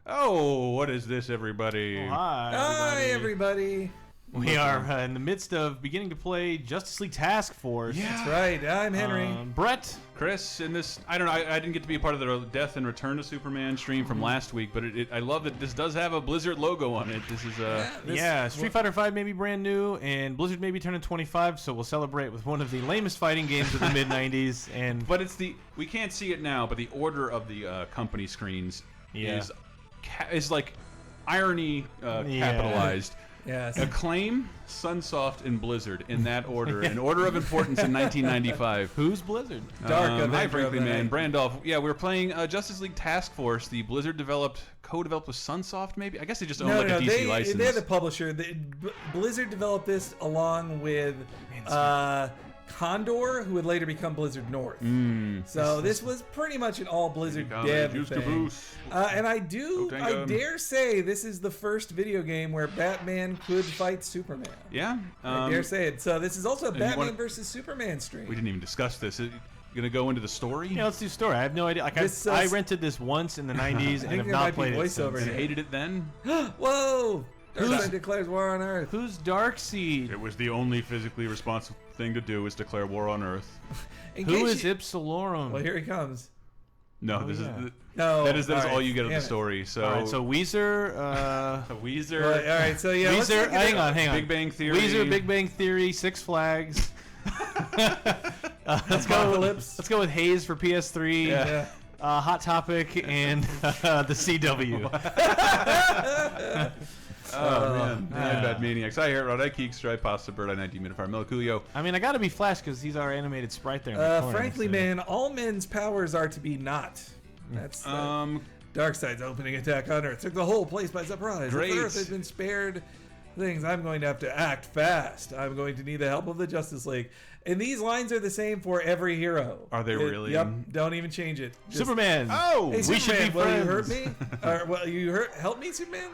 Oh, what is this, everybody? Oh, hi, Hi, everybody. We are in the midst of beginning to play Justice League Task Force. Yeah. That's right. I'm Henry. Brett. Chris, in this, I don't know, I didn't get to be a part of the Death and Return to Superman stream from last week, but I love that this does have a Blizzard logo on it. This is Street Fighter V may be brand new, and Blizzard may be turning 25, so we'll celebrate with one of the lamest fighting games of the mid 90s. And but it's we can't see it now, but the order of the company screens is like irony capitalized. Yes. Acclaim, Sunsoft, and Blizzard in that order, in order of importance in 1995. Who's Blizzard? Hi, frankly, man. Brandolph. Yeah, we were playing Justice League Task Force. The Blizzard co-developed with Sunsoft, maybe. I guess they just own a DC license. They're the publisher. Blizzard developed this along with Condor, who would later become Blizzard North. So this was pretty much an all Blizzard dev thing. And I dare say this is the first video game where Batman could fight Superman. Yeah. I dare say it. So this is also a Batman versus Superman stream. We didn't even discuss this. You gonna go into the story? Yeah, let's do story. I have no idea. Like I rented this once in the 90s and have not played it since. And hated it then? Whoa! Darkseid declares war on Earth. Who's Darkseid? It was the only physically responsible thing to do is declare war on Earth. Who is Ipsilorum? Well, here he comes. No, that is right, all you get of the story. So, all right, so Weezer, Weezer. All right, so yeah, Weezer. Hang on. Big Bang Theory. Weezer, Big Bang Theory, Six Flags. Let's go with Haze for PS3. Yeah. Hot Topic and the CW. Oh, man. Bad Maniacs. I hear Rod, I Keeks, I Pasta Bird, I 19 Minute Fire, Milicuyo. I mean, I gotta be Flash because he's our animated sprite there. In the corner, frankly, man, all men's powers are to be not. That's Darkseid's opening attack on Earth took the whole place by surprise. Great. If Earth has been spared things, I'm going to have to act fast. I'm going to need the help of the Justice League. And these lines are the same for every hero. Are they really? Yep. Don't even change it. Superman. Oh, hey, we should be friends. You hurt me? Help me, Superman?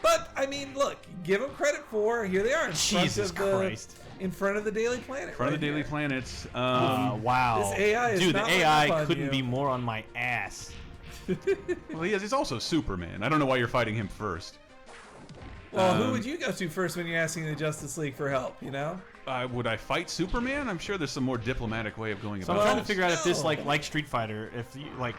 But, I mean, look, give them credit for, here they are. Jesus Christ. In front of the Daily Planet. In front of the Daily Planets. Wow. This AI is Dude, the not AI couldn't be more on my ass. Well, he's also Superman. I don't know why you're fighting him first. Well, who would you go to first when you're asking the Justice League for help, you know? Would I fight Superman? I'm sure there's some more diplomatic way of going So about I'm it. trying to figure out if this, like Street Fighter, if you, like...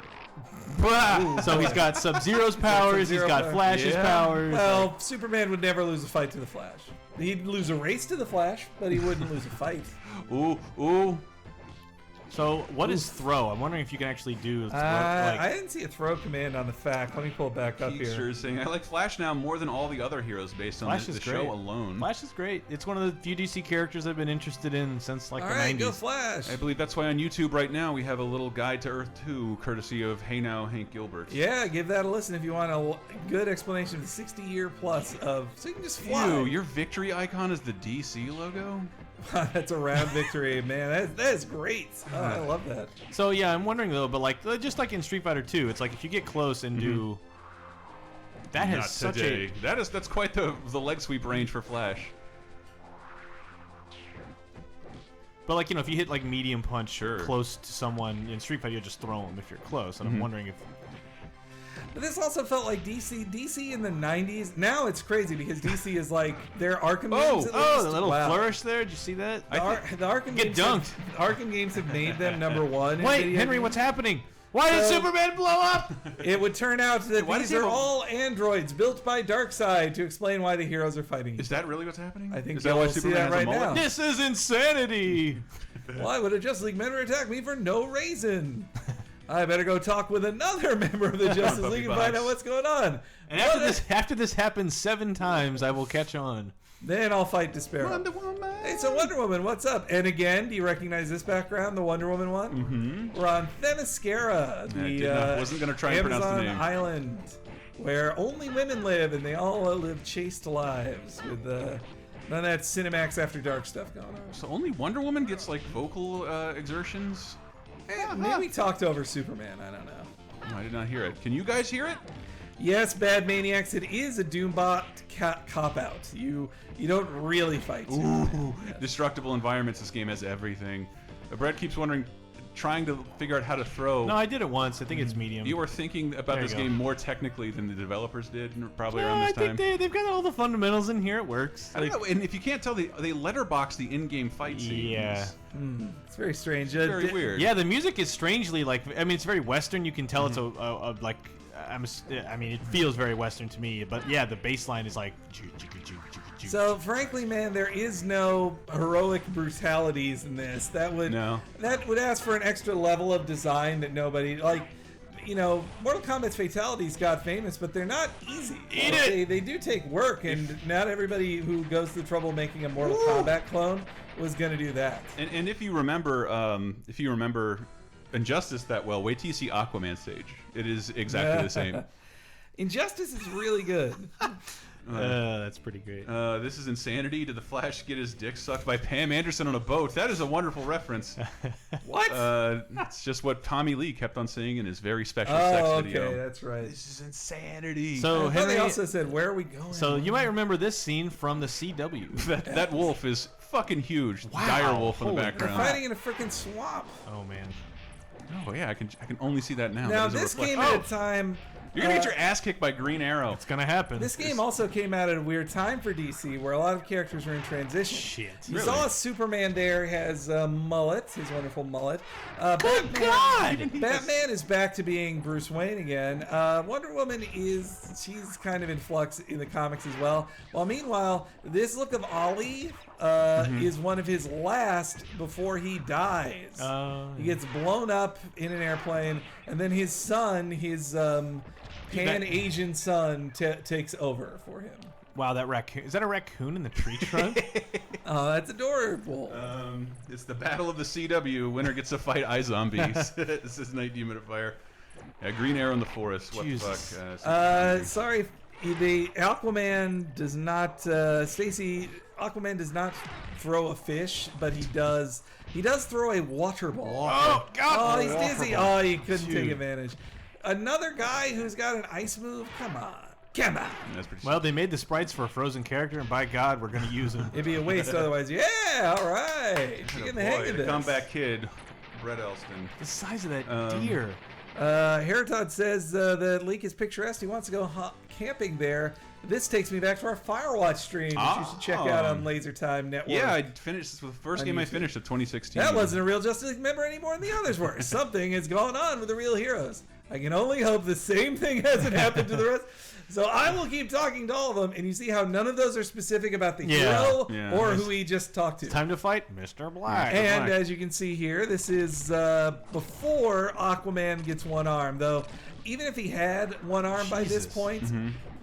So he's got Sub-Zero's powers, he's got Flash's powers. Well, Superman would never lose a fight to the Flash. He'd lose a race to the Flash, but he wouldn't lose a fight. Ooh. So what is throw? I'm wondering if you can actually do throw, I didn't see a throw command on the fact. Let me pull it back up here. Sure saying I like Flash now more than all the other heroes based on the show alone. Flash is great. It's one of the few DC characters I've been interested in since like the 90s. All right, go Flash. I believe that's why on YouTube right now we have a little guide to Earth 2, courtesy of Hey Now Hank Gilbert. Yeah, give that a listen if you want a good explanation of the 60-year plus of so you can just fly. Ew, your victory icon is the DC logo? That's a round victory, man. That is great. Oh, I love that. So yeah, I'm wondering though, but like just like in Street Fighter 2, it's like if you get close and do that has Not such today. a That's quite the leg sweep range for Flash. But like if you hit like medium punch close to someone in Street Fighter, you just throw them if you're close. And I'm wondering if. But this also felt like DC in the 90s. Now it's crazy because DC is like their Arkham games. The little flourish there. Did you see that? The Arkham get games dunked. Arkham games have made them #1. Wait, Henry, what's happening? Why did Superman blow up? It would turn out that these are all androids built by Darkseid to explain why the heroes are fighting. Is that really what's happening? I think is that why Superman see that right has a mullet? now. This is insanity. Why would a Justice League member attack me for no reason? I better go talk with another member of the Justice League and find out what's going on. And after this happens 7 times, I will catch on. Then I'll fight Despair. Wonder Woman. Hey, so Wonder Woman, what's up? And again, do you recognize this background, the Wonder Woman one? Mm-hmm. We're on Themyscira, wasn't going to try and pronounce the name. Island, where only women live, and they all live chaste lives with none of that Cinemax After Dark stuff going on. So only Wonder Woman gets like vocal exertions? Maybe we talked over Superman. I don't know. No, I did not hear it. Can you guys hear it? Yes, Bad Maniacs, it is a Doombot cop-out. You don't really fight Superman. Destructible environments. This game has everything. Brett keeps wondering, trying to figure out how to throw. No, I did it once. I think it's medium. You were thinking about this game more technically than the developers did, probably around this time. I think they've got all the fundamentals in here. It works. I don't know, and if you can't tell, they letterbox the in-game fight scenes. Yeah. It's very strange. It's very weird. Yeah, the music is strangely like. I mean, it's very Western. You can tell it's a like. I mean, it feels very Western to me. But yeah, the bass line is like. So frankly, man, there is no heroic brutalities in this. That would ask for an extra level of design that nobody like. You know, Mortal Kombat's fatalities got famous, but they're not easy. They do take work, and not everybody who goes through trouble making a Mortal Kombat clone was going to do that. And if you remember, Injustice that well, wait till you see Aquaman stage. It is exactly the same. Injustice is really good. That's pretty great. This is Insanity. Did the Flash get his dick sucked by Pam Anderson on a boat? That is a wonderful reference. What? It's just what Tommy Lee kept on saying in his very special sex video. Okay, that's right. This is insanity. So Henry also said, "Where are we going?" So you might remember this scene from the CW. that wolf is fucking huge. Wow. Dire wolf in the background. They're fighting in a freaking swamp. Oh man. Oh yeah, I can only see that now. Now this came at a time. You're gonna get your ass kicked by Green Arrow. It's gonna happen. This game also came out at a weird time for DC, where a lot of characters were in transition. Shit. You saw Superman there has a mullet, his wonderful mullet. Good God! Batman is back to being Bruce Wayne again. Wonder Woman she's kind of in flux in the comics as well. While meanwhile, this look of Ollie is one of his last before he dies. He gets blown up in an airplane, and then his son, his Pan-Asian son takes over for him. Wow, that raccoon. Is that a raccoon in the tree trunk? Oh, that's adorable. It's the Battle of the CW. Winner gets to fight iZombies. This is Night Demon of Fire. Yeah, Green Arrow in the forest. What Jesus. the fuck? Sorry, the Aquaman does not. Stacy, Aquaman does not throw a fish, but he does. He does throw a water ball. Oh God! Oh, he's dizzy. Oh, he couldn't take advantage. Another guy who's got an ice move. Come on. That's pretty well, they made the sprites for a Frozen character, and by God, we're going to use them. It'd be a waste otherwise. Yeah, all right. You're getting the hang of this. Comeback kid, Brett Elston. The size of that deer. Heritod says the leak is picturesque. He wants to go camping there. This takes me back to our Firewatch stream, which you should check out on Laser Time Network. Yeah, I finished. This was the first game I finished of 2016. That wasn't a real Justice League member any more than the others were. Something is going on with the real heroes. I can only hope the same thing hasn't happened to the rest. So I will keep talking to all of them, and you see how none of those are specific about the hero or who he just talked to. It's time to fight Mr. Black. And as you can see here, this is before Aquaman gets one arm. Though, even if he had one arm by this point,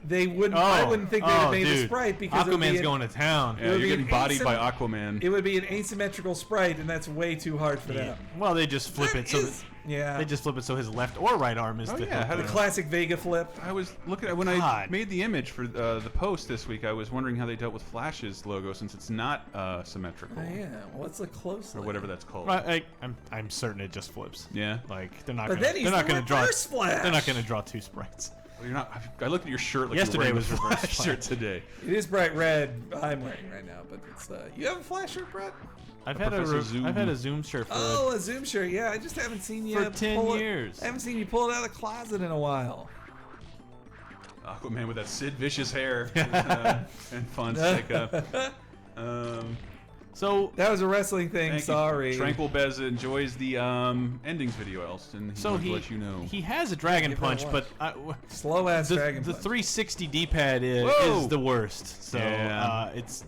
they wouldn't. I wouldn't think they'd have made the sprite because Aquaman's going to town. Yeah, you're getting bodied by Aquaman. It would be an asymmetrical sprite, and that's way too hard for them. Well, they just flip it so. They just flip it so his left or right arm is the classic Vega flip. I was looking at when I made the image for the post this week. I was wondering how they dealt with Flash's logo since it's not symmetrical. Oh, yeah, well, let's look closely. Or whatever that's called. I'm certain it just flips. Yeah, like they're not. But then he's the reverse Flash. They're not going to draw two sprites. Well, you're not. I looked at your shirt like yesterday you were was wearing reverse Flash shirt today. It is bright red. I'm wearing right now, but it's. You have a Flash shirt, Brett? I've had a Zoom shirt for a Zoom shirt. Yeah, I just haven't seen you for 10 years. I haven't seen you pull it out of the closet in a while. Aquaman with that Sid Vicious hair and Fonseca. So that was a wrestling thing. Sorry. Tranquil Bez enjoys the endings video, Elston. He wants to let you know. He has a dragon punch, but slow ass dragon punch. The 360 D-pad is the worst. So it's.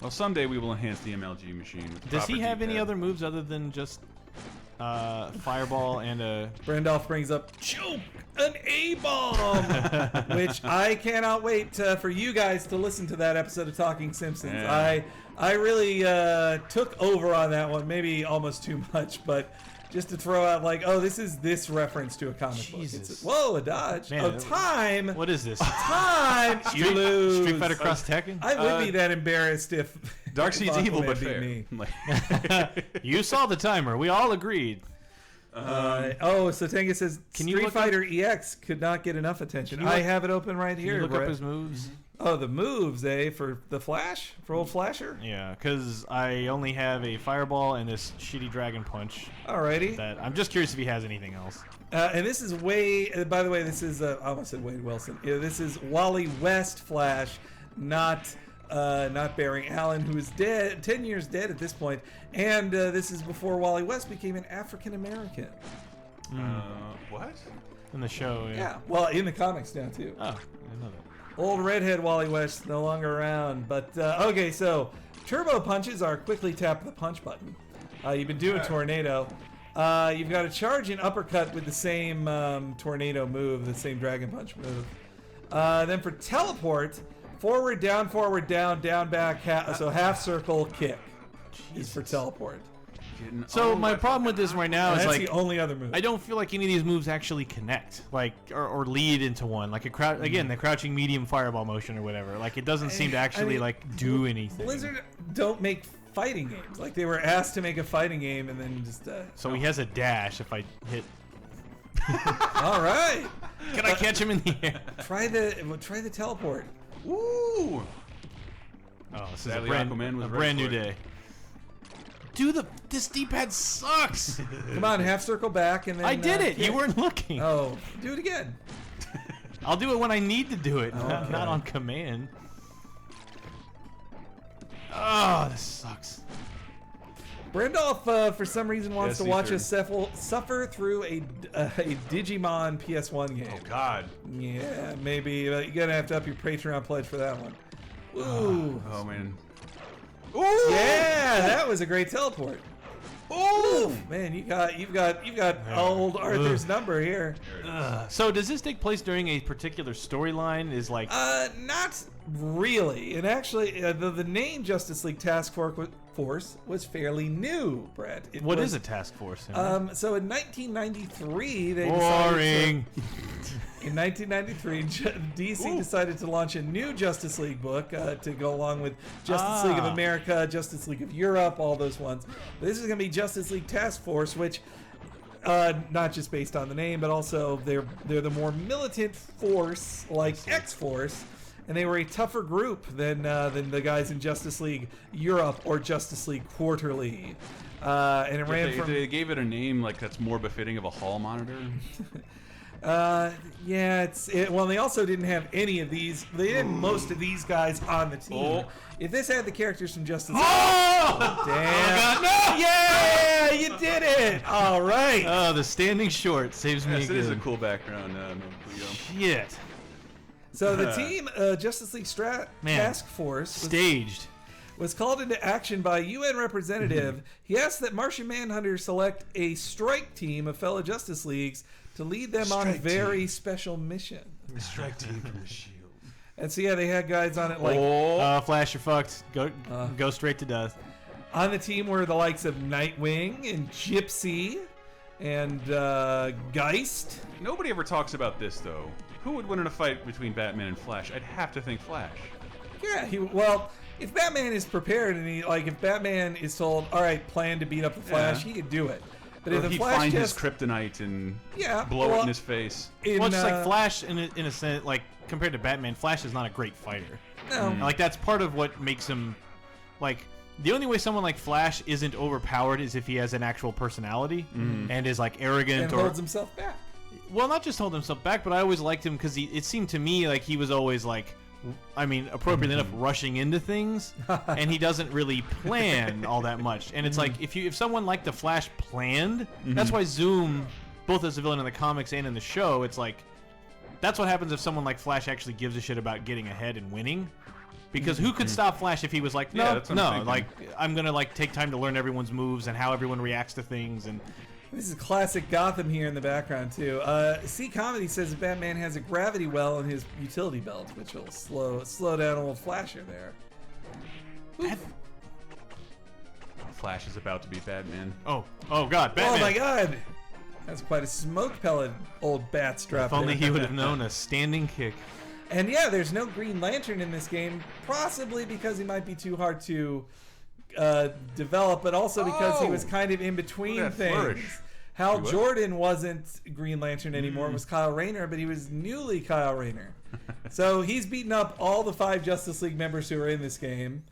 Well, someday we will enhance the MLG machine. Does he have any other moves other than just fireball and a... Brandolph brings up choke an A-bomb, which I cannot wait for you guys to listen to that episode of Talking Simpsons. Yeah. I really took over on that one, maybe almost too much, but just to throw out like, oh, this is this reference to a comic book. Whoa, a dodge. Man, time. What is this? Time. You lose. Street Fighter Cross Tekken? I would be that embarrassed if Darkseid's evil, but fair. Me. You saw the timer. We all agreed. So Tenga says Street Fighter EX could not get enough attention. I have it open right here. Can you look up his moves? Oh, the moves, for the Flash? For old Flasher? Yeah, because I only have a fireball and this shitty dragon punch. Alrighty. That I'm just curious if he has anything else. And this is by the way, this is, I almost said Wade Wilson. Yeah, this is Wally West Flash, not Barry Allen, who is dead, 10 years dead at this point. And this is before Wally West became an African American. What? In the show, yeah. Yeah, well, in the comics now, too. Oh, I didn't know that. Old redhead Wally West no longer around. But, okay, so turbo punches are quickly tap the punch button. You've been doing tornado. You've got to charge an uppercut with the same tornado move, the same dragon punch move. Then for teleport, forward, down, down, back, so half circle kick is for teleport. So my problem with this right now is that's the only other move. I don't feel like any of these moves actually connect, like or lead into one. Like again, the crouching medium fireball motion or whatever. Like it doesn't seem to actually do anything. Blizzard don't make fighting games. Like they were asked to make a fighting game and then just. So he has a dash if I hit. All right. Can I catch him in the air? Try the teleport. Woo! Oh, this is a brand new day. Dude, this D-pad sucks. Come on, half circle back and then. I did it. Kick. You weren't looking. Oh, do it again. I'll do it when I need to do it, Okay. not on command. Oh, this sucks. Brandolph, for some reason, wants to watch us suffer through a Digimon PS1 game. Oh, God. Yeah, maybe. You're going to have to up your Patreon pledge for that one. Ooh. Oh, man. Ooh. Yeah, that was a great teleport. Ooh, man, you've got old Arthur's number here. So does this take place during a particular storyline? Is like not really. And actually, the name Justice League Task Force was fairly new, Brett. What is a task force? So in 1993, they boring. In 1993, DC decided to launch a new Justice League book to go along with Justice League of America, Justice League of Europe, all those ones. But this is going to be Justice League Task Force, which not just based on the name, but also they're the more militant force like X-Force, and they were a tougher group than the guys in Justice League Europe or Justice League Quarterly. And it ran from. They gave it a name like that's more befitting of a hall monitor. Yeah, well, they also didn't have any of these. They didn't most of these guys on the team. Oh. If this had the characters from Justice League. Oh! Damn. Oh, God, no! Yeah, you did it. All right. Oh, the standing short saves me Yes, it is a again. cool background. Shit. So the team, Justice League Task Force, Staged. was called into action by UN representative. He asked that Martian Manhunter select a strike team of fellow Justice Leagues to lead them on a very special mission. The strike team from the Shield. And so yeah, they had guys on it like Flash, you're fucked. Go straight to death. on the team were the likes of Nightwing and Gypsy and Geist. Nobody ever talks about this though. Who would win in a fight between Batman and Flash? I'd have to think Flash. Yeah, well, if Batman is prepared and if Batman is told, all right, plan to beat up the Flash, he could do it. But Or if the he'd Flash find his kryptonite and blow it in his face. Well, just like Flash, in a sense, like compared to Batman, Flash is not a great fighter. No. And, like that's part of what makes him, like, the only way someone like Flash isn't overpowered is if he has an actual personality and is like arrogant and or holds himself back. Well, not just hold himself back, but I always liked him because it seemed to me like he was always like, I mean, appropriately enough, rushing into things, and he doesn't really plan all that much. And it's like if someone like the Flash planned, that's why Zoom, both as a villain in the comics and in the show, it's like that's what happens if someone like Flash actually gives a shit about getting ahead and winning. Because who could stop Flash if he was like, no, like I'm gonna like take time to learn everyone's moves and how everyone reacts to things and. This is classic Gotham here in the background too. C Comedy says that Batman has a gravity well in his utility belt, which will slow down old Flasher there. Flash is about to be Batman. Oh God, Batman! Oh my God, that's quite a smoke pellet, old bat strap. If only he would have known a standing kick. And yeah, there's no Green Lantern in this game, possibly because he might be too hard to develop, but also because he was kind of in between things. Flourish. Hal Jordan wasn't Green Lantern anymore. It was Kyle Rayner, but he was newly Kyle Rayner. So he's beaten up all the 5 Justice League members who are in this game.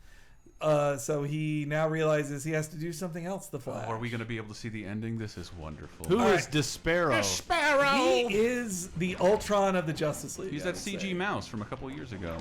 So he now realizes he has to do something else. The Flash. Are we going to be able to see the ending? This is wonderful. Who is Despero? He is the Ultron of the Justice League. He's that CG mouse from a couple of years ago.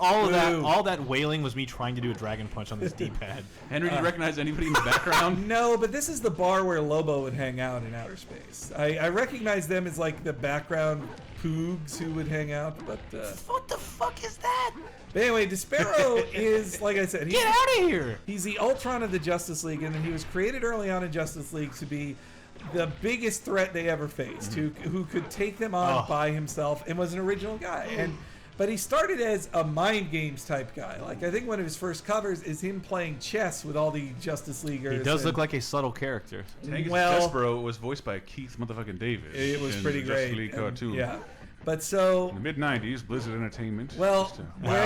All that wailing was me trying to do a dragon punch on this D-pad. Henry, do you recognize anybody in the background? No, but this is the bar where Lobo would hang out in outer space. I recognize them as like the background Poogs who would hang out, but what the fuck is that? But anyway, Despero is, like I said, get out of here. He's the Ultron of the Justice League, and he was created early on in Justice League to be the biggest threat they ever faced, who could take them on by himself, and was an original guy. But he started as a mind games type guy. Like, I think one of his first covers is him playing chess with all the Justice Leaguers. He does look like a subtle character. Despero was voiced by Keith motherfucking Davis. It was pretty great. Justice League cartoon. Yeah. But so in the mid-90s, Blizzard Entertainment. Well,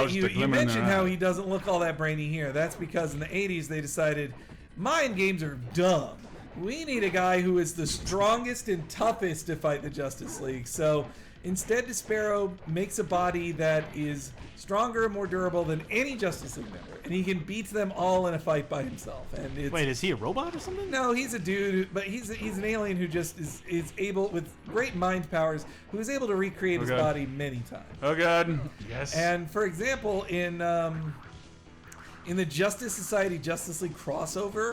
you mentioned how he doesn't look all that brainy here. That's because in the 80s they decided mind games are dumb. We need a guy who is the strongest and toughest to fight the Justice League. So instead, Despero makes a body that is stronger and more durable than any Justice League member, and he can beat them all in a fight by himself. And it's, wait, is he a robot or something? No, he's a dude, but he's an alien who just is able, with great mind powers, who is able to recreate his body many times. Oh God, yes. And for example, in the Justice Society Justice League crossover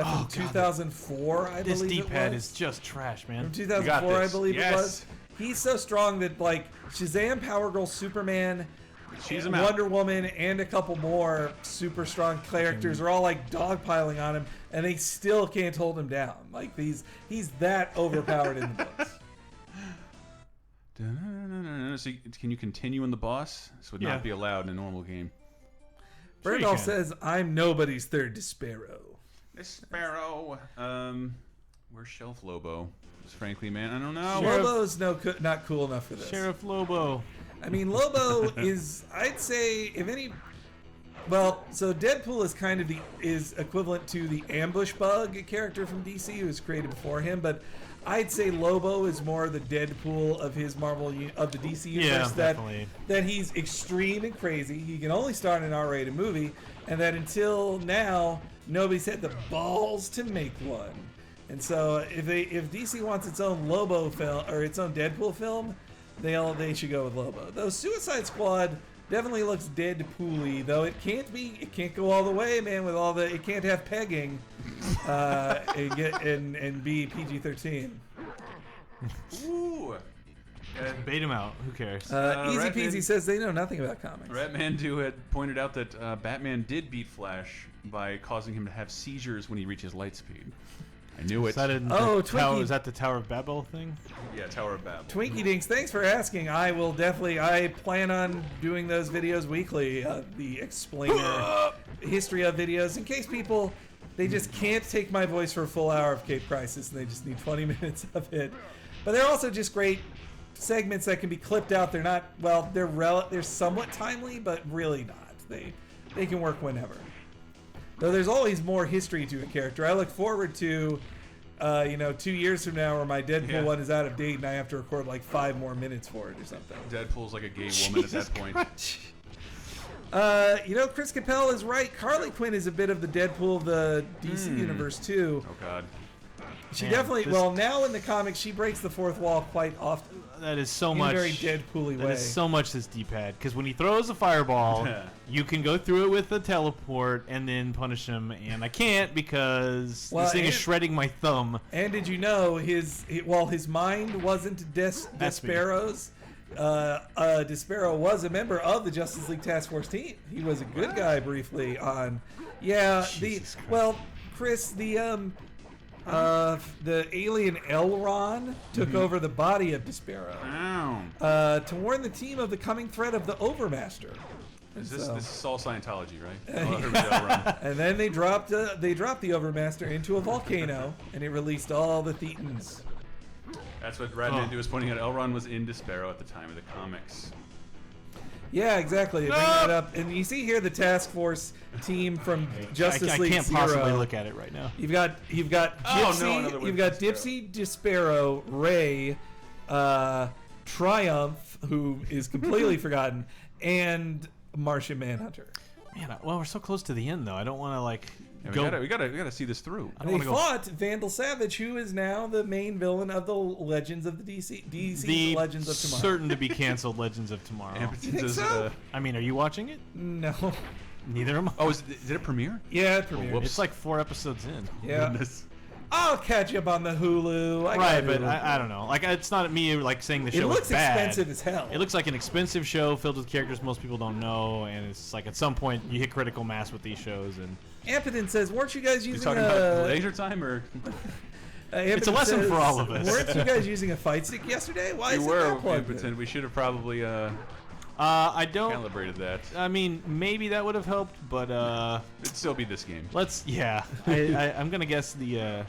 from 2004, I believe it was. This D-pad is just trash, man. From 2004, I believe it was. He's so strong that, like, Shazam, Power Girl, Superman, Wonder Woman, and a couple more super strong characters are all, like, dogpiling on him, and they still can't hold him down. Like, he's that overpowered in the books. So can you continue in the boss? This would not be allowed in a normal game. Berndolf says, I'm nobody's third Despero. Despero. Where's Shelf Lobo? Frankly, man, I don't know. Lobo's not cool enough for this. Sheriff Lobo. I mean, Lobo is, I'd say, if any... Well, so Deadpool is kind of is equivalent to the Ambush Bug character from DC, who was created before him, but I'd say Lobo is more the Deadpool of his of the DC universe. That he's extreme and crazy. He can only star in an R-rated movie, and that until now, nobody's had the balls to make one. And so, if DC wants its own Lobo film or its own Deadpool film, they should go with Lobo. Though Suicide Squad definitely looks Deadpool-y, though it can't go all the way, man. With all it can't have pegging, and be PG-13. Ooh. Bait him out. Who cares? Easy Peasy says they know nothing about comics. Ratmandu had pointed out that Batman did beat Flash by causing him to have seizures when he reaches light speed. I knew it. Is that is that the Tower of Babel thing? Yeah, Tower of Babel. Twinkie Dinks, thanks for asking. I plan on doing those videos weekly, the explainer history of videos, in case people, they just can't take my voice for a full hour of Cape Crisis, and they just need 20 minutes of it. But they're also just great segments that can be clipped out. They're not, well, they're somewhat timely, but really not. They can work whenever. Though there's always more history to a character. I look forward to, 2 years from now, where my Deadpool one is out of date and I have to record like 5 more minutes for it or something. Deadpool's like a gay woman at that point. Chris Capel is right. Harley Quinn is a bit of the Deadpool of the DC universe too. Oh God. She definitely. Well, now in the comics, she breaks the fourth wall quite often. That is so much. In a very Deadpool-y way. That is so much this D-pad, because when he throws a fireball, you can go through it with a teleport and then punish him, and I can't because this thing is shredding my thumb. And did you know his mind wasn't Despero's? Despero was a member of the Justice League Task Force team. He was a good guy briefly on. Yeah. Chris, the alien Elron took over the body of Despero to warn the team of the coming threat of the Overmaster. This is all Scientology, right? And then they dropped the Overmaster into a volcano, and it released all the Thetans. That's what Radmandu was pointing out. Elron was in Despero at the time of the comics. Yeah, exactly. They bring that up, and you see here the task force team from Justice League I can't Zero. possibly look at it right now. You've got Gypsy, you've got Dipsy, Despero, Ray, Triumph, who is completely forgotten, and Martian Manhunter. Man, well, we're so close to the end though. I don't want to like. Yeah, we gotta see this through. They fought Vandal Savage, who is now the main villain of the Legends of the DC Legends of Tomorrow. Certain to be canceled Legends of Tomorrow. You think so? I mean, are you watching it? No. Neither am I. Oh, did it premiere? Yeah, it premiered. It's like 4 episodes in. Yeah. Goodness. I'll catch up on the Hulu. Right, but I don't know. Like, it's not me like saying the show is bad. It looks expensive as hell. It looks like an expensive show filled with characters most people don't know, and it's like at some point you hit critical mass with these shows. And Ampeton says, weren't you guys using talking about Laser Time or? It's a lesson for all of us. Weren't you guys using a fight stick yesterday? Why is it that plugged in? We should have probably I don't calibrated that. I mean, maybe that would have helped, but it'd still be this game. I'm gonna guess the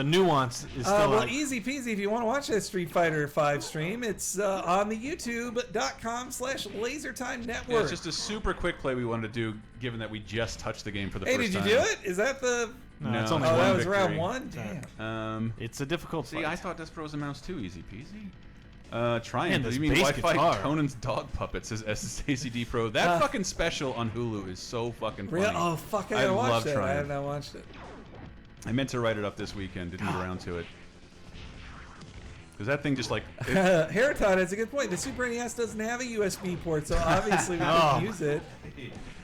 nuance is still. Well, easy peasy. If you want to watch that Street Fighter 5 stream, it's on the YouTube.com/LaserTime Network. Yeah, it's just a super quick play we wanted to do, given that we just touched the game for the first time. Hey, did you do it? Is that the? No, it's only one. That was victory. round 1. Damn. It's a difficult. See, fight. I thought Desperados and Mouse too easy peasy. Triumph. Man, You mean bass Wi-Fi guitar. Conan's Dog Puppet, says Stacey D Pro. That fucking special on Hulu is so fucking funny. Oh fuck! I gotta watch love that. I Triumph. have not watched it. I meant to write it up this weekend, didn't get around to it. Because that thing just like... Heraton has a good point. The Super NES doesn't have a USB port, so obviously we can use it.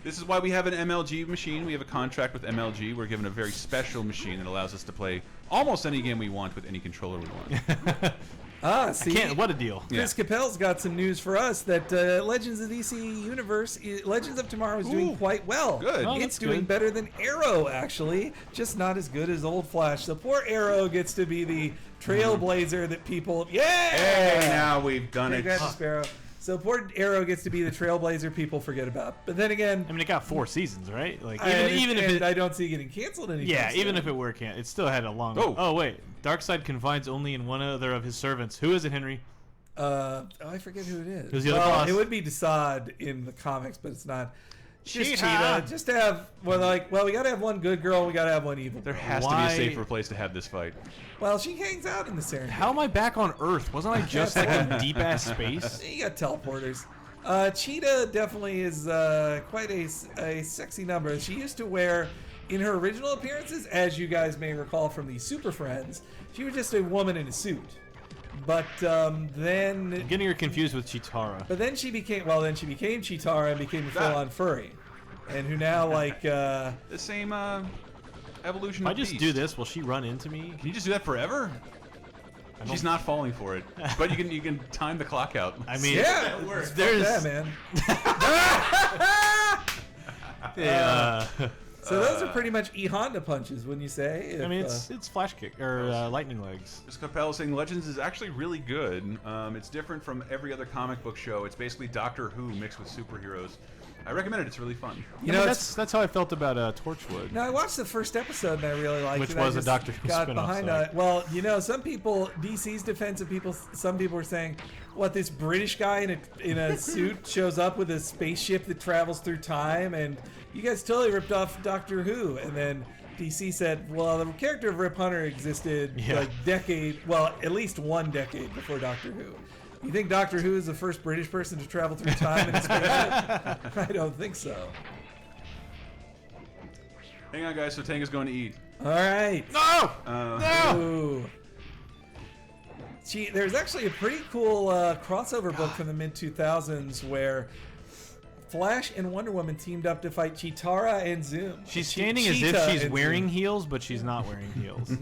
This is why we have an MLG machine. We have a contract with MLG. We're given a very special machine that allows us to play almost any game we want with any controller we want. See, what a deal. Chris Capel's got some news for us that Legends of DC Universe, Legends of Tomorrow is doing quite well. Good. Oh, It's that's doing good. better than Arrow, actually, just not as good as old Flash. So poor Arrow gets to be the trailblazer that people... Yeah! Hey, now we've done it. Congrats, Sparrow. So poor Arrow gets to be the trailblazer people forget about. But then again... I mean, it got 4 seasons, right? Like even if I don't see it getting canceled anytime Yeah, soon. even if it were canceled, it still had a long... Oh, wait. Darkseid confides only in one other of his servants. Who is it, Henry? I forget who it is. Who's the other boss? It would be Desaad in the comics, but it's not. Just Cheetah. Cheetah. Just to have, we got to have one good girl, we got to have one evil There girl. has to be a safer place to have this fight. Well, she hangs out in the Serengeti. How am I back on Earth? Wasn't I just like in deep-ass space? You got teleporters. Cheetah definitely is quite a sexy number. She used to wear, in her original appearances, as you guys may recall from the Super Friends, she was just a woman in a suit. But then... I'm getting her confused with Chitara. But then she became, Chitara and became a full-on furry. And who now, like... The same evolution If I of just beast. do this, will she run into me? Can you just do that forever? She's not falling for it. But you can time the clock out. I mean, yeah, there's... yeah, man. So those are pretty much E-Honda punches, wouldn't you say? I mean, it's flash kick or lightning legs. This Capel is saying Legends is actually really good. It's different from every other comic book show. It's basically Doctor Who mixed with superheroes. I recommend it. It's really fun. You know, that's how I felt about Torchwood. Now I watched the first episode and I really liked it. Which was a Doctor Who got spin-off, behind sorry. it. Well, you know, some people, DC's defense of people, some people were saying, what, this British guy in a suit shows up with a spaceship that travels through time, and you guys totally ripped off Doctor Who. And then DC said, well, the character of Rip Hunter existed at least 1 decade before Doctor Who. You think Doctor Who is the first British person to travel through time in a spaceship? I don't think so. Hang on, guys. So Tanga's going to eat. All right. No! No! Ooh. There's actually a pretty cool crossover book from the mid-2000s where Flash and Wonder Woman teamed up to fight Chitara and Zoom. She's standing as if she's wearing heels, but she's not wearing heels.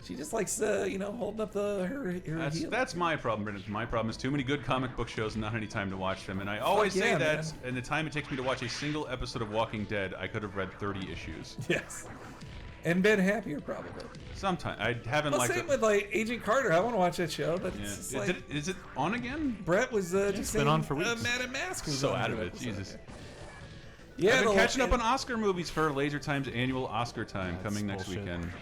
She just likes, holding up her heel. That's my problem, Brendan. My problem is too many good comic book shows and not any time to watch them. And I always say that, in the time it takes me to watch a single episode of Walking Dead, I could have read 30 issues. Yes. And been happier, probably. Sometimes. I haven't liked it. Same with, Agent Carter. I want to watch that show, but Yeah. it's just Is it on again? Brett was just saying, been on for weeks. Madam Mask was So on out of for it. episode. Jesus. Yeah, I've been catching up on Oscar movies for Laser Time's annual Oscar time coming next bullshit. weekend.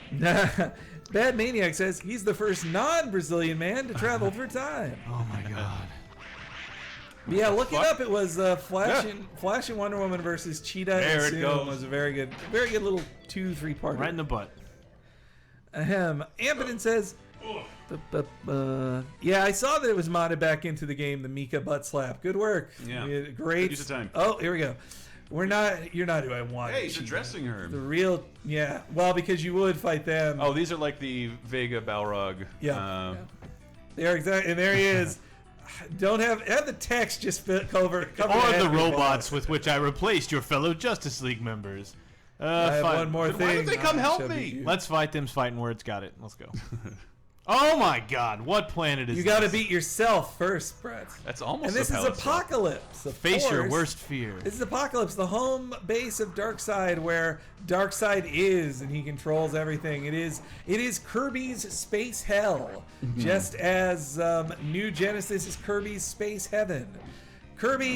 Bad Maniac says he's the first non-Brazilian man to travel through time. Oh my god. Yeah, look it Fuck. up. It was Flash and Wonder Woman versus Cheetah There and it Zoom. goes. Was a very good little 2-3 part. Right in the butt. Ahem. Ampetin says, yeah, I saw that it was modded back into the game. The Mika butt slap. Good work. Yeah. Great. Good use of time. Oh, here we go. You're not who I want. Hey, he's addressing her. The real, yeah. Well, because you would fight them. Oh, these are like the Vega Balrog. Yeah. They are exactly, and there he is. Don't have the text just cover. Or head the with robots balls. with which I replaced your fellow Justice League members. I have fine. one more Why thing. don't they come help Shall me? be- Let's fight them. Fighting words. Got it. Let's go. Oh my God! What planet is You got to this? beat yourself first, Brett. That's almost. And this is Apollo stuff. Apocalypse. Of Face your course. worst fear. This is Apocalypse, the home base of Darkseid, where Darkseid is, and he controls everything. It is Kirby's Space Hell, just as New Genesis is Kirby's Space Heaven.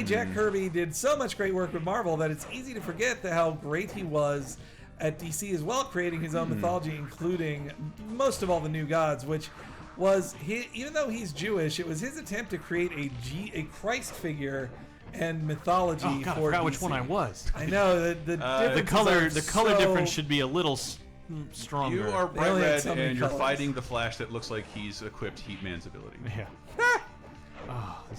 Jack Kirby did so much great work with Marvel that it's easy to forget how great he was at DC as well, creating his own mythology, including most of all the new gods, which was even though he's Jewish, it was his attempt to create a Christ figure and mythology Oh God, I for forgot DC. which one I was. I know the color difference should be a little stronger. You are They bright only had red, so many and you're colors. fighting the Flash that looks like he's equipped Heat-Man's ability. Yeah.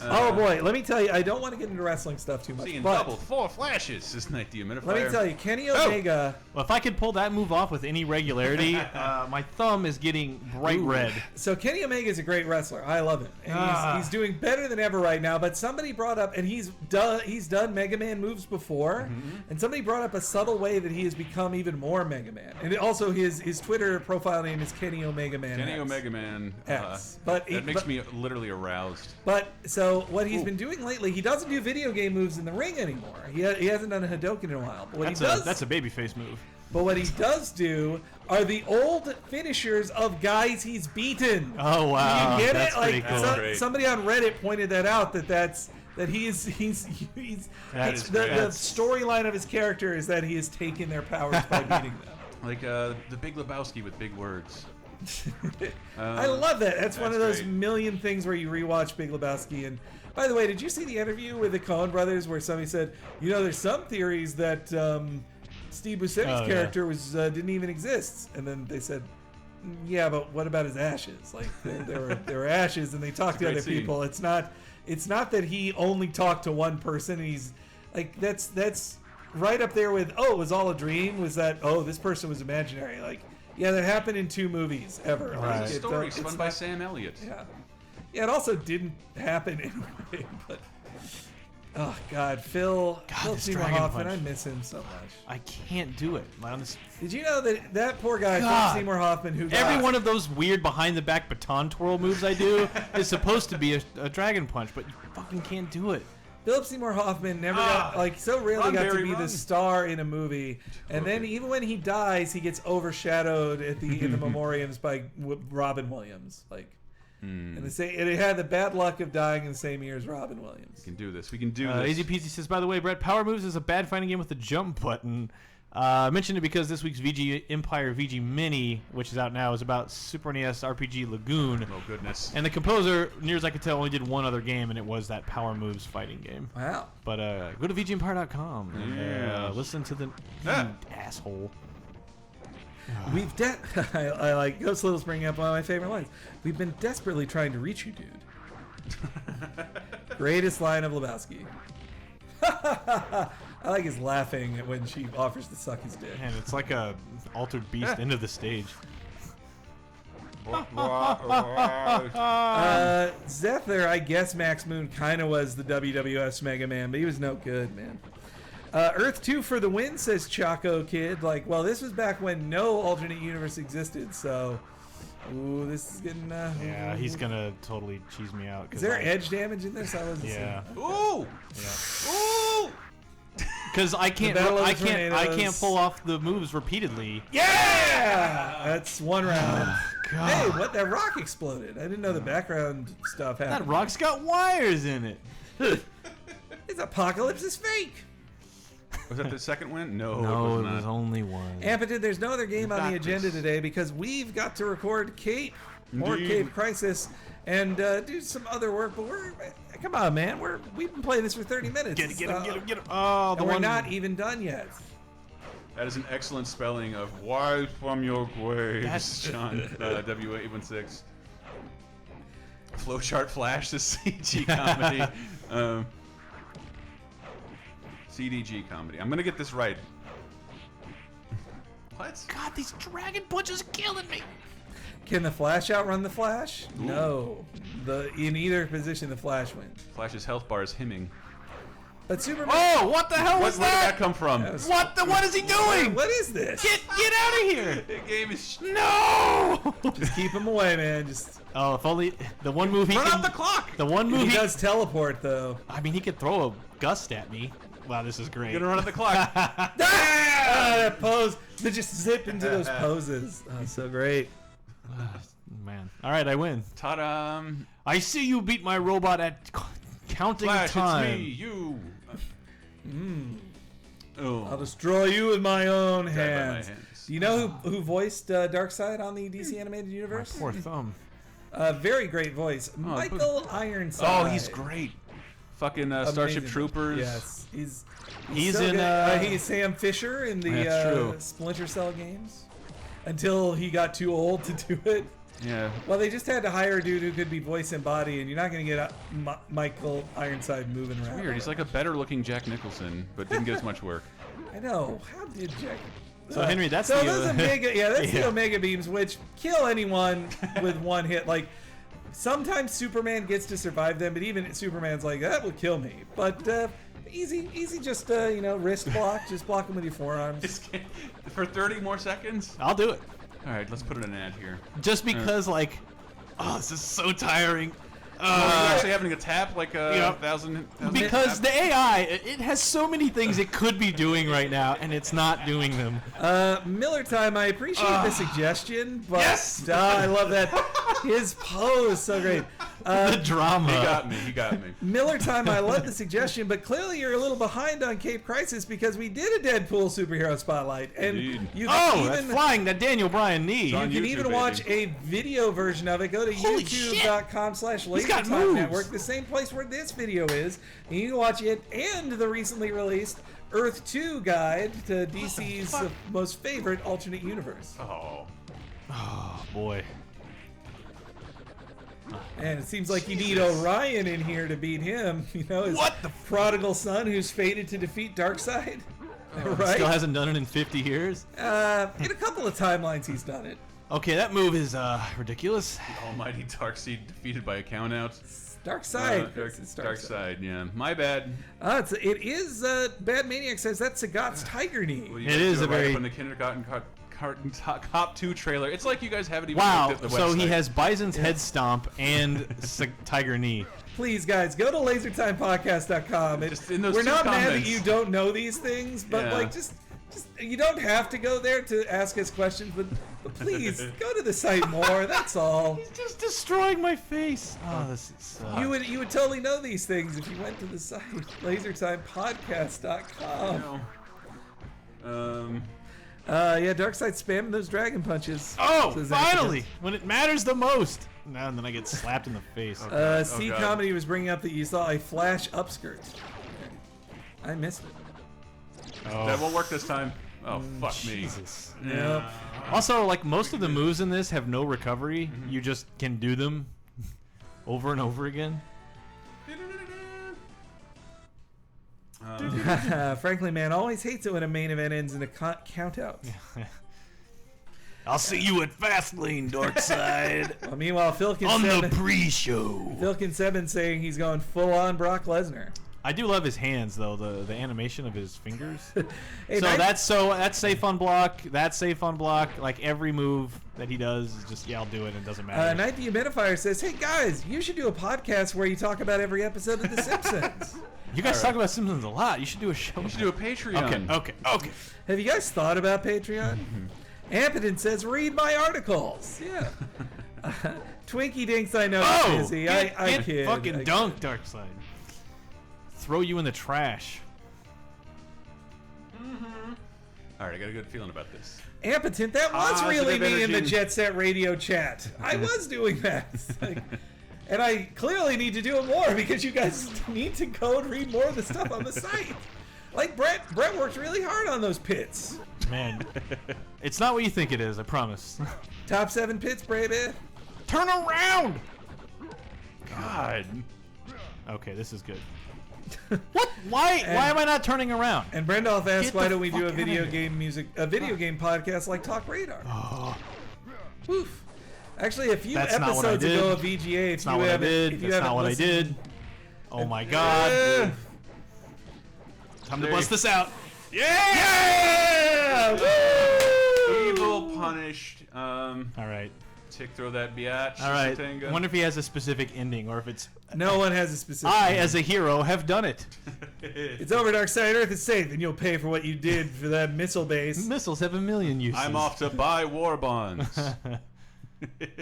Oh boy, let me tell you, I don't want to get into wrestling stuff too much, Seeing but double 4 flashes is Night Dehumidifier. let me tell you, Kenny Omega. Well, if I could pull that move off with any regularity, my thumb is getting bright red. So Kenny Omega is a great wrestler. I love him, and he's doing better than ever right now. But somebody brought up, and he's done Mega Man moves before, and somebody brought up a subtle way that he has become even more Mega Man. And also his Twitter profile name is Kenny Omega Man. Kenny X. Omega Man. X. But that makes me literally aroused. But so what he's been doing lately, he doesn't do video game moves in the ring anymore. He hasn't done a Hadouken in a while. But what That's a babyface move. But what he does do are the old finishers of guys he's beaten. Oh wow, You get that's it? pretty Like cool. great. somebody on Reddit pointed that out. The storyline of his character is that he has taken their powers by beating them. Like the Big Lebowski with big words. I love that. That's one of those great. million things where you rewatch Big Lebowski. And by the way, did you see the interview with the Coen brothers where somebody said, there's some theories that Steve Buscemi's character didn't even exist, and then they said, yeah, but what about his ashes? Like there were ashes, and they talked to great other scene. people. It's not that he only talked to one person. And he's like that's right up there with it was all a dream. Was that this person was imaginary? Like yeah, that happened in 2 movies ever. Right. It's a story spun it's by not- Sam Elliott. Yeah, it also didn't happen anyway. But oh God, Phil this Seymour Dragon Hoffman, Punch. I miss him so much. I can't do it. Did you know that poor guy, God. Phil Seymour Hoffman, who Every got, one of those weird behind the back baton twirl moves I do is supposed to be a dragon punch, but you fucking can't do it. Philip Seymour Hoffman never got so rarely Run, got Barry, to be run. the star in a movie, and then even when he dies, he gets overshadowed in the memoriams by Robin Williams. Like, and it had the bad luck of dying in the same year as Robin Williams. We can do this. We can do this. Easy Peasy says, by the way, Brett, Power Moves is a bad fighting game with the jump button. I mentioned it because this week's VG Empire VG Mini, which is out now, is about Super NES RPG Lagoon. Oh, goodness. And the composer, near as I could tell, only did one other game, and it was that Power Moves fighting game. Wow. But go to VGEmpire.com and Yeah. listen to the Ah. asshole. We've I like Ghost Little's bringing up one of my favorite lines. We've been desperately trying to reach you, dude. Greatest line of Lebowski. I like his laughing when she offers to suck his dick. Man, it's like a altered beast end of the stage. Zephyr, I guess Max Moon kind of was the WWF's Mega Man, but he was no good, man. Earth 2 for the win, says Choco Kid. Like, well, this was back when no alternate universe existed, so... Ooh, this is getting... Yeah, he's gonna totally cheese me out. Is there edge damage in this? I wasn't Yeah. seeing. Ooh! Yeah. Ooh! Because I can't Battle of the I can't Tornadoes. pull off the moves repeatedly. Yeah! That's one round. God. Hey, what? That rock exploded. I didn't know the background stuff happened. That rock's got wires in it. This apocalypse is fake. Was that the second win? No, No, it it was was not. only one. Ampeted, there's no other game on the got agenda this. today because we've got to record Caped or Indeed. Caped Crisis, and do some other work. But come on, man, we've been playing this for 30 minutes. Get him. Oh, and we're not even done yet. That is an excellent spelling of "why from your graves," That's John W816. Flowchart Flash, the CG comedy. CDG comedy. I'm gonna get this right. What? God, these dragon punches are killing me. Can the Flash outrun the Flash? Ooh. No. In either position, the Flash wins. Flash's health bar is hemming. But Superman. Oh, what the hell was Where did that? that come from? What is he doing? What is this? Get out of here! The game is. No! Just keep him away, man. Just. Oh, if only the one move he Run can. out the clock. The one move he does teleport, though. I mean, he could throw a gust at me. Wow, this is great. You're gonna run out the clock. That pose. They just zip into those poses. Oh, so great. Man. All right, I win. Ta-da! I see you beat my robot at counting Flash, time. it's me, you. Oh. I'll destroy you with my own Dead by my hands. hands. Do you know who voiced Darkseid on the DC animated universe? Poor thumb. Very great voice, Michael Ironside. Oh, he's great. Fucking Starship Amazing. Troopers. Yes, he's He's so in. good. He's Sam Fisher in That's the true. Splinter Cell games. Until he got too old to do it. Yeah. Well, they just had to hire a dude who could be voice and body, and you're not going to get Michael Ironside moving around. Weird. He's like a better-looking Jack Nicholson, but didn't get as much work. I know. How did Jack? So Henry, that's so the those Omega. Yeah, that's Yeah. the Omega beams, which kill anyone with one hit. Like sometimes Superman gets to survive them, but even Superman's like that will kill me. But easy, just wrist block. Just block them with your forearms. For 30 more seconds. I'll do it. All right, let's put in an ad here. Just because, oh, this is so tiring. You're actually having a tap like a thousand Because the AI, it has so many things it could be doing right now, and it's not doing them. Miller Time, I appreciate the suggestion, but Yes! I love that. His pose, so great. The drama. He got me. Miller Time, I love the suggestion, but clearly you're a little behind on Caped Crisis because we did a Deadpool superhero spotlight, and Indeed. you Oh, can that's even flying, that Daniel Bryan knee. It's on you can YouTube, even baby. watch a video version of it. Go to Holy got youtube.com/LaserTime moves. Network, the same place where this video is, and you can watch it and the recently released Earth 2 guide to DC's most favorite alternate universe. Oh. Oh, boy. And it seems like you need Orion in here to beat him. You know, his What the prodigal son who's fated to defeat Darkseid. Right? Still hasn't done it in 50 years. In a couple of timelines, he's done it. Okay, that move is ridiculous. Almighty Darkseid defeated by a countout. Darkseid. Darkseid, yeah. My bad. It is. Bad Maniac says that's Sagat's tiger knee. Well, you It guys is do a right very- up in the Kindergarten Cop 2 trailer. It's like you guys haven't even Wow, looked at the so website. he has Bison's head stomp and tiger knee. Please, guys, go to lasertimepodcast.com. Just in those We're two not mad that comments. you don't know these things, but Yeah. just you don't have to go there to ask us questions, but please go to the site more. That's all. He's just destroying my face. Oh, this is. You would totally know these things if you went to the site lasertimepodcast.com. Yeah, Darkseid spamming those dragon punches. Oh, says finally! When it matters the most. Now and then I get slapped in the face. C God. Comedy was bringing up that you saw a flash upskirt. I missed it. That won't work this time. Oh, fuck me. Jesus. Yeah. Also, like most of the moves in this have no recovery. You just can do them over and over again. Frankly, man, always hates it when a main event ends in a count out. I'll see you at Fastlane, Darkseid. Well, meanwhile, On the Philkin pre-show. 7 saying he's going full on Brock Lesnar. I do love his hands though, the animation of his fingers. Hey, that's safe on block. That's safe on block. Like every move that he does is just I'll do it. It doesn't matter. Night the Humidifier says, "Hey guys, you should do a podcast where you talk about every episode of The Simpsons." You guys talk about Simpsons a lot. You should do a show. You should do a Patreon. Okay. Have you guys thought about Patreon? Ampeton says, "Read my articles." Yeah. Twinkie Dinks, I know you're busy. Get kid. fucking dunked, Darkseid. Throw you in the trash. All right, I got a good feeling about this. Ampetent, that was really Positive me in the energy. Jet Set Radio chat. I was doing that. And I clearly need to do it more because you guys need to go and read more of the stuff on the site. Like Brett worked really hard on those pits. Man, it's not what you think it is, I promise. Top 7 pits, baby. Turn around! God. Okay, this is good. What? Why am I not turning around? And Brendolph asked, Get why the don't we do a fuck video outta here. game podcast like Talk Radar? Oh, Woof. Actually, a few That's not what I episodes did. ago of VGA, that's not what I did. That's not what I did. Oh my god. Time to bust this out. Yeah! Woo! Evil punished. Alright. Tick, throw that biatch. Alright. Satanga. I wonder if he has a specific ending or if it's No one has a specific. I, as a hero, have done it. It's over, Dark Side. Earth is safe, and you'll pay for what you did for that missile base. Missiles have a million uses. I'm off to buy war bonds.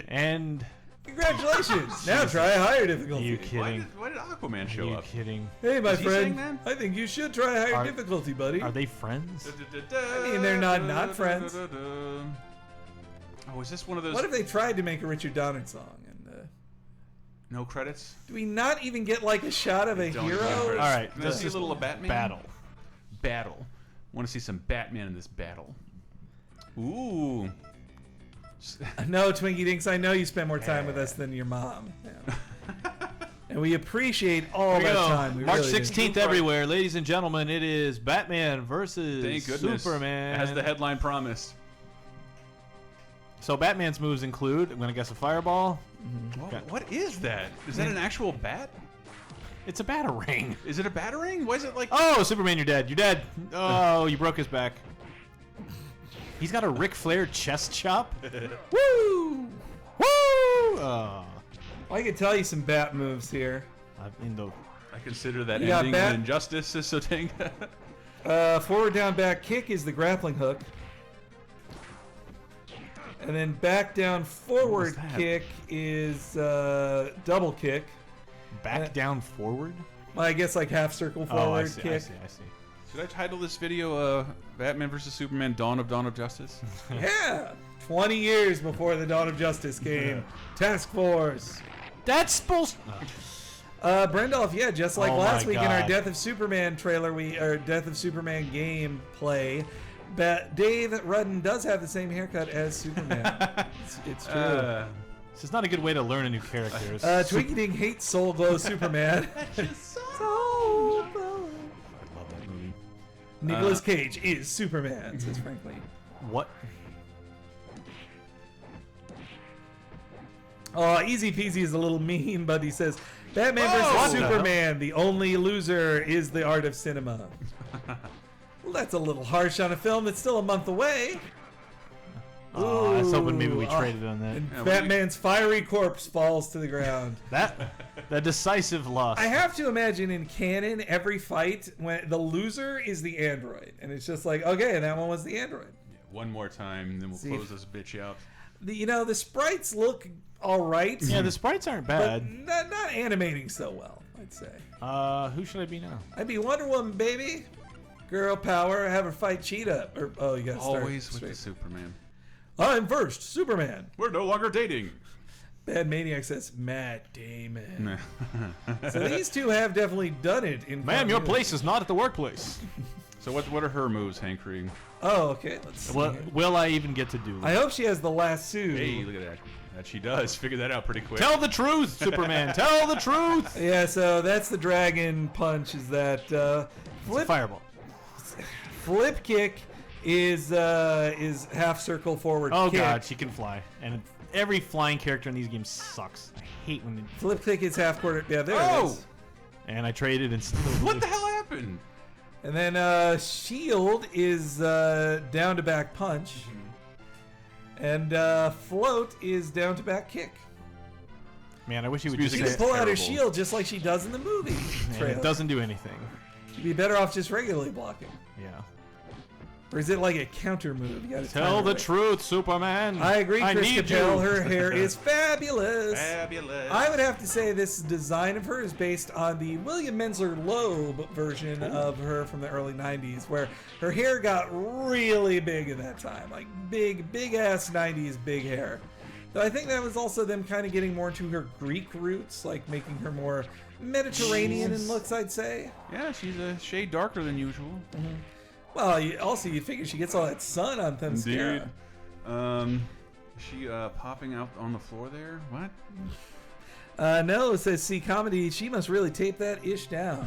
And Congratulations! Now try a higher difficulty. are you kidding? Why did Aquaman Are show you up? kidding? Hey, my Is he saying friend. that? I think you should try higher Are- difficulty, buddy. Are they friends? I mean, they're not friends. Oh, is this one of those? What if they tried to make a Richard Donner song? And No credits. do we not even get like a shot of a Don't hero? even get credits. All right, Can I this see a is little of Batman? Battle. Battle. Want to see some Batman in this battle? Ooh. No, Twinkie Dinks, I know you spend more time with us than your mom. Yeah. And we appreciate all Here we that go. time. We March really do. 16th everywhere, ladies and gentlemen. It is Batman versus Thank goodness. Superman. As the headline promised. So Batman's moves include, I'm gonna guess a fireball. What is that? Is that an actual bat? It's a batarang. Is it a battering? Why is it like? Oh, Superman, you're dead. You're dead. Oh, you broke his back. He's got a Ric Flair chest chop. Woo! Woo! I can tell you some bat moves here. In the I consider that You got ending Bat- an injustice, Sotanga. Forward down back kick is the grappling hook. And then back down forward that? kick is double kick. back down forward. Well, I guess like half circle forward Oh, I see. kick. I see. Should I title this video Batman vs Superman: Dawn of Justice? Yeah. 20 years before the dawn of justice came. Task Force. That's supposed. Brendolph, yeah, just like Oh last my week in our God. Death of Superman trailer, or Death of Superman game play, Dave Rudden does have the same haircut as Superman. It's true. This is not a good way to learn a new character. Twinkie Ding hates Soul Glow Superman. Soul Glow. I love that movie. Nicolas Cage is Superman, says Frankly. What? Oh, Easy Peasy is a little mean, but he says, Batman What versus the Superman, the only loser is the art of cinema. Well, that's a little harsh on a film that's still a month away. Oh, I was hoping maybe we Ooh, traded on that. And Yeah, Batman's fiery corpse falls to the ground. That decisive loss. I have to imagine in canon, every fight, when the loser is the android. And it's just like, okay, that one was the android. One more time, then we'll See. close this bitch out. The sprites look all right. Yeah, the sprites aren't but bad. not animating so well, I'd say. Who should I be now? I'd be Wonder Woman, baby. Girl power, have her fight Cheetah. You gotta start Always with straight. the Superman. I'm first, Superman. We're no longer dating. Bad Maniac says Matt Damon. So these two have definitely done it in Ma'am, your continuity. place is not at the workplace. So what are her moves, Hank Reed? Oh, okay. Let's see. Will I even get to do I that? hope she has the lasso. Hey, look at that. That she does. Figure that out pretty quick. Tell the truth, Superman. Tell the truth. Yeah, so that's the dragon punch. Is that It's a flip fireball. flip kick is half circle forward. Oh kick. god, she can fly, and every flying character in these games sucks. I hate when. Flip kick is half quarter. Yeah, there it Oh! is. And I traded and still. What the hell happened? And then shield is down to back punch. And float is down to back kick. Man, I wish he would This just She music say can it. pull out her terrible. shield just like she does in the movie And trailer. it doesn't do anything. You'd be better off just regularly blocking. Yeah. Or is it like a counter move? You gotta Tell time the it right. truth, Superman. I agree, Chris need Capel. you. Her hair is fabulous. Fabulous. I would have to say this design of her is based on the William Mensler Loeb version of her from the early 90s, where her hair got really big at that time. Like big ass 90s big hair. So I think that was also them kind of getting more into her Greek roots, like making her more Mediterranean in looks, I'd say. Yeah, she's a shade darker than usual. Well, also you figure she gets all that sun on Themyscira. Indeed. Is she popping out on the floor there? What? No, it says C comedy. She must really tape that ish down.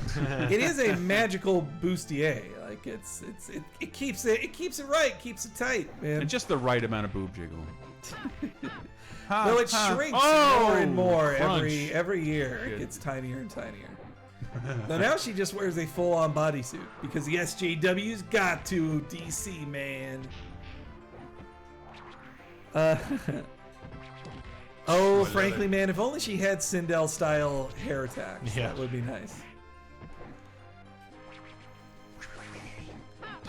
It is a magical bustier. Like it keeps it right, keeps it tight, man. And just the right amount of boob jiggle. Though it shrinks more and more crunch. every year. It gets tinier and tinier. So now she just wears a full-on bodysuit because the SJW's got to, DC man. Oh, frankly, man, if only she had Sindel-style hair attacks, that would be nice.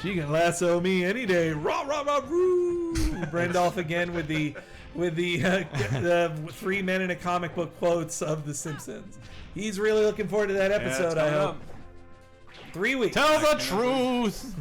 She can lasso me any day. Rah rah rah roo. Brendolph again with the 3 men in a comic book quotes of The Simpsons. He's really looking forward to that episode. I hope. 3 weeks. Tell the truth.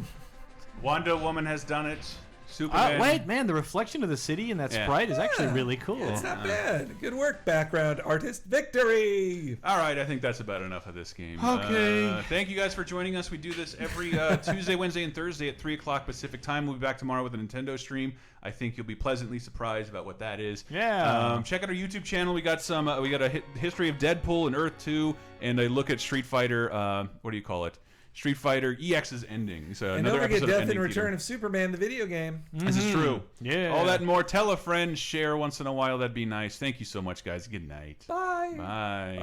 Wonder Woman has done it. Superman. Wait, man, the reflection of the city in that sprite is actually really cool. It's not bad. Good work, background artist. Victory! All right, I think that's about enough of this game. Okay. Thank you guys for joining us. We do this every Tuesday, Wednesday, and Thursday at 3 o'clock Pacific time. We'll be back tomorrow with a Nintendo stream. I think you'll be pleasantly surprised about what that is. Yeah. Check out our YouTube channel. We got we got a history of Deadpool and Earth 2, and a look at Street Fighter. What do you call it? Street Fighter EX's ending. So and another don't forget episode Death of and Ending Return Theater. of Superman, the video game. This is true. Yeah. All that and more. Tell a friend, share once in a while. That'd be nice. Thank you so much, guys. Good night. Bye. Bye.